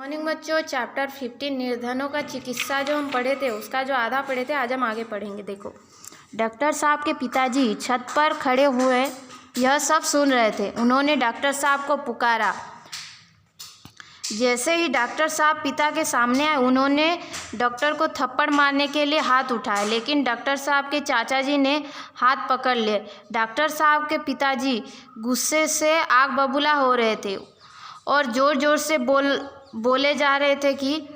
Morning बच्चों, chapter 15 निर्धनों का चिकित्सा जो हम पढ़े थे उसका जो आधा पढ़े थे, आज हम आगे पढ़ेंगे। देखो, डॉक्टर साहब के पिताजी छत पर खड़े हुए यह सब सुन रहे थे। उन्होंने डॉक्टर साहब को पुकारा। जैसे ही डॉक्टर साहब पिता के सामने आए, उन्होंने डॉक्टर को थप्पड़ मारने के लिए हाथ उठाया, लेकिन डॉक्टर साहब के चाचा जी ने हाथ पकड़ लिए। डॉक्टर साहब के पिताजी गुस्से से आग बबूला हो रहे थे और ज़ोर ज़ोर से बोले जा रहे थे कि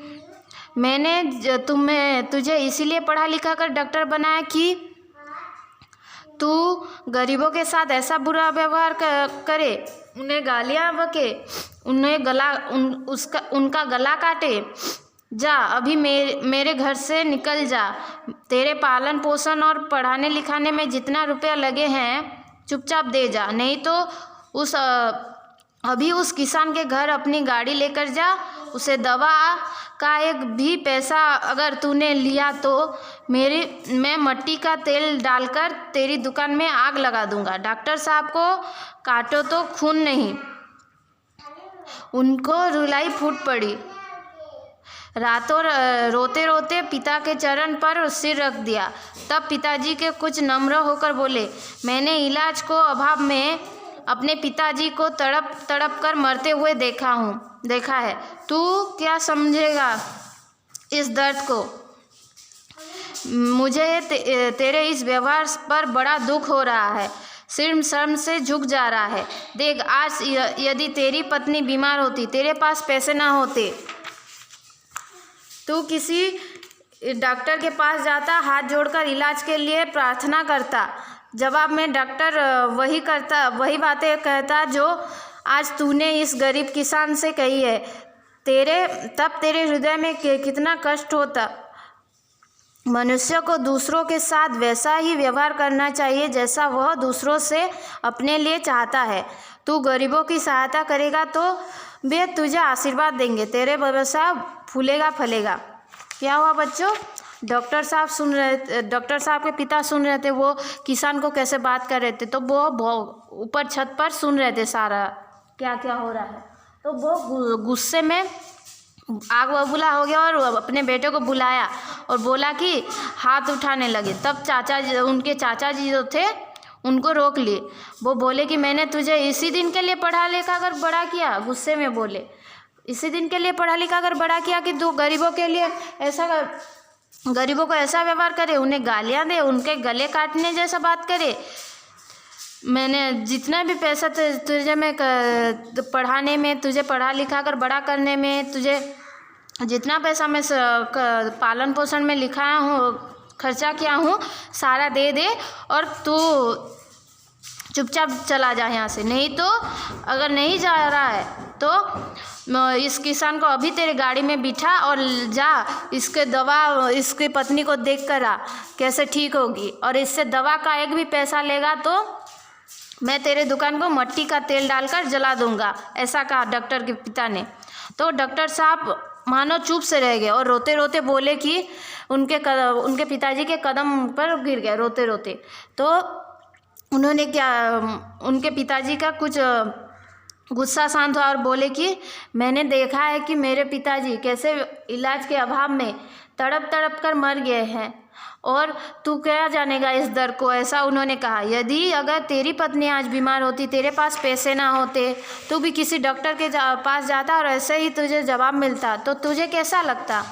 मैंने तुझे इसीलिए पढ़ा लिखा कर डॉक्टर बनाया कि तू गरीबों के साथ ऐसा बुरा व्यवहार करे, उन्हें गालियाँ बके, उनका गला काटे। जा अभी मेरे घर से निकल जा। तेरे पालन पोषण और पढ़ाने लिखाने में जितना रुपया लगे हैं चुपचाप दे जा, नहीं तो अभी उस किसान के घर अपनी गाड़ी लेकर जा। उसे दवा का एक भी पैसा अगर तूने लिया तो मैं मट्टी का तेल डालकर तेरी दुकान में आग लगा दूंगा। डॉक्टर साहब को काटो तो खून नहीं। उनको रुलाई फूट पड़ी। रातों रोते रोते पिता के चरण पर सिर रख दिया। तब पिताजी के कुछ नम्र होकर बोले, मैंने इलाज को अभाव में अपने पिताजी को तड़प तड़प कर मरते हुए देखा है। तू क्या समझेगा इस दर्द को? मुझे तेरे इस व्यवहार पर बड़ा दुख हो रहा है। सिर शर्म से झुक जा रहा है। देख, आज यदि तेरी पत्नी बीमार होती, तेरे पास पैसे ना होते, तू किसी डॉक्टर के पास जाता, हाथ जोड़कर इलाज के लिए प्रार्थना करता। जवाब में डॉक्टर वही बातें कहता जो आज तूने इस गरीब किसान से कही है। तब तेरे हृदय में कितना कष्ट होता। मनुष्य को दूसरों के साथ वैसा ही व्यवहार करना चाहिए जैसा वह दूसरों से अपने लिए चाहता है। तू गरीबों की सहायता करेगा तो वे तुझे आशीर्वाद देंगे। तेरे व्यवसाय फूलेगा फलेगा। क्या हुआ बच्चों? डॉक्टर साहब के पिता सुन रहे थे, वो किसान को कैसे बात कर रहे थे, तो वो ऊपर छत पर सुन रहे थे सारा क्या क्या हो रहा है। तो वो गुस्से में आग बबूला हो गया और अपने बेटे को बुलाया और बोला कि हाथ उठाने लगे। तब उनके चाचा जी जो थे उनको रोक लिए। वो बोले कि मैंने तुझे इसी दिन के लिए पढ़ा लिखा कर बड़ा किया। गुस्से में बोले, इसी दिन के लिए पढ़ा लिखा कर बड़ा किया कि तू गरीबों को ऐसा व्यवहार करे, उन्हें गालियाँ दे, उनके गले काटने जैसा बात करे। मैंने जितना भी पैसा तुझे मैं पढ़ाने में, तुझे पढ़ा लिखा कर बड़ा करने में, तुझे जितना पैसा मैं पालन पोषण में खर्चा किया हूँ, सारा दे दे और तू चुपचाप चला जा यहाँ से। नहीं तो अगर नहीं जा रहा है तो इस किसान को अभी तेरे गाड़ी में बिठा और जा, इसके पत्नी को देख कर आ कैसे ठीक होगी, और इससे दवा का एक भी पैसा लेगा तो मैं तेरे दुकान को मट्टी का तेल डालकर जला दूंगा। ऐसा कहा डॉक्टर के पिता ने। तो डॉक्टर साहब मानो चुप से रह गए और रोते रोते बोले कि उनके पिताजी के कदम पर गिर गए रोते रोते। तो उन्होंने उनके पिताजी का कुछ गुस्सा शांत हुआ और बोले कि मैंने देखा है कि मेरे पिताजी कैसे इलाज के अभाव में तड़प तड़प कर मर गए हैं, और तू क्या जानेगा इस दर्द को। ऐसा उन्होंने कहा। यदि अगर तेरी पत्नी आज बीमार होती, तेरे पास पैसे ना होते, तू भी किसी डॉक्टर के पास जाता और ऐसे ही तुझे जवाब मिलता, तो तुझे कैसा लगता?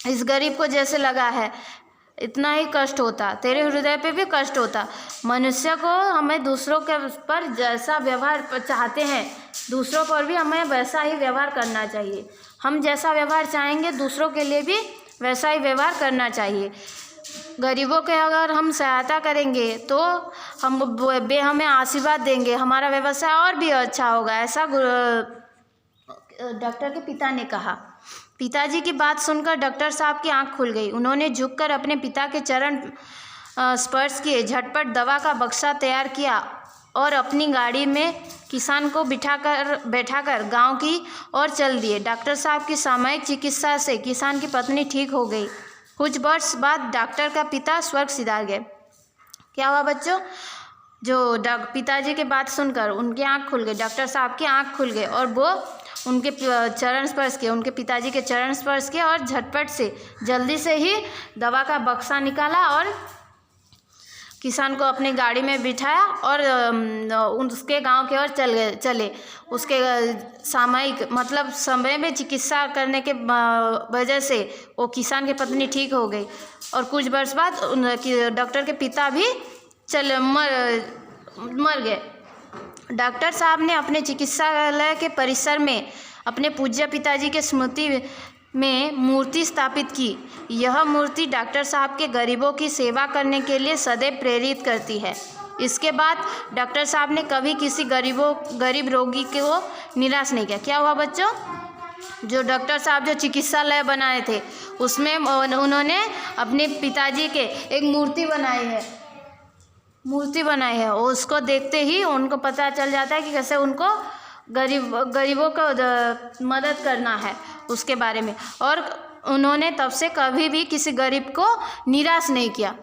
इस गरीब को जैसे लगा है इतना ही कष्ट होता, तेरे हृदय पे भी कष्ट होता। मनुष्य को हमें दूसरों के पर जैसा व्यवहार चाहते हैं, दूसरों पर भी हमें वैसा ही व्यवहार करना चाहिए। हम जैसा व्यवहार चाहेंगे, दूसरों के लिए भी वैसा ही व्यवहार करना चाहिए। गरीबों के अगर हम सहायता करेंगे तो हमें आशीर्वाद देंगे, हमारा व्यवसाय और भी अच्छा होगा। ऐसा डॉक्टर के पिता ने कहा। पिताजी की बात सुनकर डॉक्टर साहब की आंख खुल गई। उन्होंने झुककर अपने पिता के चरण स्पर्श किए, झटपट दवा का बक्सा तैयार किया और अपनी गाड़ी में किसान को बैठाकर गांव की ओर चल दिए। डॉक्टर साहब की सामयिक चिकित्सा से किसान की पत्नी ठीक हो गई। कुछ वर्ष बाद डॉक्टर का पिता स्वर्ग सिधार गए। क्या हुआ बच्चों? जो पिताजी की बात सुनकर उनकी आंख खुल गई, डॉक्टर साहब की आंख खुल गई और वो उनके चरण स्पर्श किए, उनके पिताजी के चरण स्पर्श किए और झटपट से जल्दी से ही दवा का बक्सा निकाला और किसान को अपनी गाड़ी में बिठाया और उसके गांव की ओर चले। उसके सामयिक मतलब समय में चिकित्सा करने के वजह से वो किसान की पत्नी ठीक हो गई और कुछ वर्ष बाद डॉक्टर के पिता भी मर गए। डॉक्टर साहब ने अपने चिकित्सालय के परिसर में अपने पूज्य पिताजी के स्मृति में मूर्ति स्थापित की। यह मूर्ति डॉक्टर साहब के गरीबों की सेवा करने के लिए सदैव प्रेरित करती है। इसके बाद डॉक्टर साहब ने कभी किसी गरीब रोगी को निराश नहीं किया। क्या हुआ बच्चों? जो डॉक्टर साहब जो चिकित्सालय बनाए थे उसमें उन्होंने अपने पिताजी के एक मूर्ति बनाई है। उसको देखते ही उनको पता चल जाता है कि कैसे उनको गरीबों को मदद करना है उसके बारे में, और उन्होंने तब से कभी भी किसी गरीब को निराश नहीं किया।